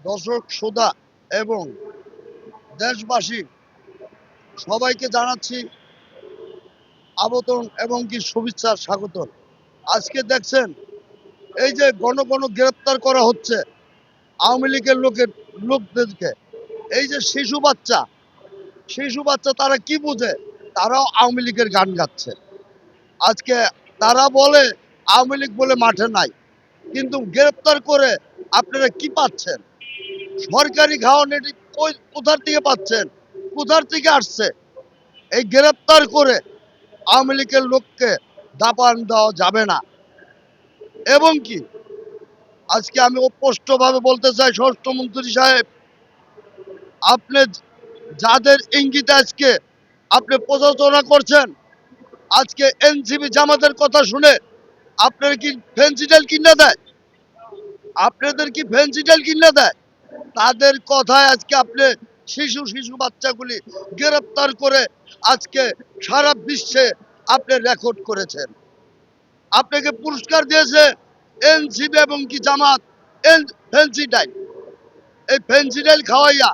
দর্শক শ্রোতা এবং দেশবাসী সবাইকে জানাচ্ছি আবতন এবং কি শুভেচ্ছার স্বাগতম। আজকে দেখছেন এই যে ঘন ঘন গ্রেপ্তার করা হচ্ছে আওয়ামী লীগের লোকদেরকে। এই যে শিশু বাচ্চা তারা কি বুঝে? তারাও আওয়ামী লীগের গান গাচ্ছে। আজকে তারা বলে আওয়ামী লীগ বলে মাঠে নাই, কিন্তু গ্রেপ্তার করে আপনারা কি পাচ্ছেন? সরকারি খাওয়ান এটি কোথার থেকে পাচ্ছেন? কোথার থেকে আসছে? এই গ্রেপ্তার করে আওয়ামী লীগের লোককে দাপান দেওয়া যাবে না। এবং কি আজকে আমি স্পষ্টভাবে বলতে চাই, স্বরাষ্ট্রমন্ত্রী সাহেব, আপনি যাদের ইঙ্গিতে আজকে আপনি প্রচারণা করছেন, আজকে এনসিপি জামাতের কথা শুনে আপনার কি ফেন্সিডাল কিনে দেয়? আপনাদের কি ফেন্সিডাল কিনে দেয়? তাদের কথায় আজকে আপনি শিশু বাচ্চাগুলি গ্রেপ্তার করে আজকে সারা বিশ্বে আপনি রেকর্ড করেছেন। আপনাকে পুরস্কার দিয়েছে এনসিপি এবং কি জামাত। ফেন্সিডাইল, এই ফেন্সিডাইল খাওয়াইয়া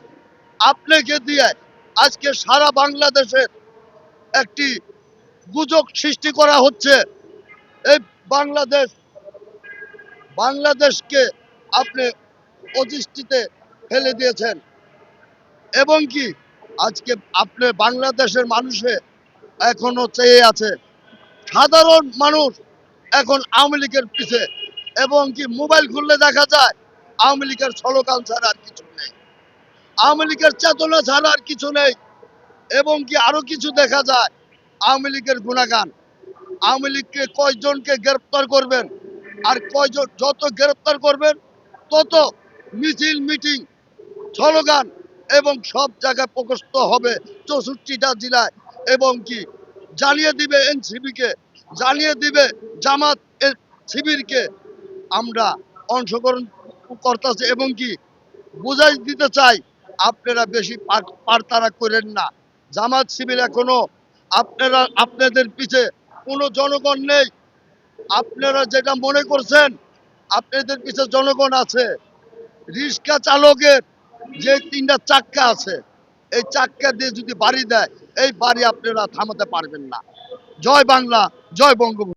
আপনাকে দিয়ে আজকে সারা বাংলাদেশের একটি গুজব সৃষ্টি করা হচ্ছে। এই বাংলাদেশকে আপনি অদৃষ্টিতে ফেলে দিয়েছেন। এবং কি আজকে আপনি বাংলাদেশের মানুষে এখনো চেয়ে আছে, সাধারণ মানুষ এখন আওয়ামী লীগের পিছে। এবং কি মোবাইল খুললে দেখা যায় আওয়ামী লীগের স্লোগান ছাড়া আর কিছু নেই, আওয়ামী লীগের চেতনা ছাড়া আর কিছু নেই। এবং কি আরো কিছু দেখা যায় আওয়ামী লীগের গুণাগান। আওয়ামী লীগকে কয়জনকে গ্রেপ্তার করবেন, আর কয়জন যত গ্রেপ্তার করবেন তত মিছিল মিটিং স্লোগান এবং সব জায়গায় প্রকাশিত হবে 64টা জেলায়। এবং কি জানিয়ে দিবে এনসিপিকে, জানিয়ে দিবে জামাত শিবিরকে আমরা অংশগ্রহণ করতেছে। এবং কি বুঝাই দিতে চাই, আপনারা বেশি পারতারা করেন না। জামাত শিবির এখনো আপনাদের পিছে কোনো জনগণ নেই। আপনারা যেটা মনে করছেন আপনাদের পিছে জনগণ আছে। রিক্সা চালকের যে 3টা চাক্কা আছে, এই চাক্কা দিয়ে যদি বাড়ি দেয়, এই বাড়ি আপনারা থামাতে পারবেন না। জয় বাংলা, জয় বঙ্গবন্ধু।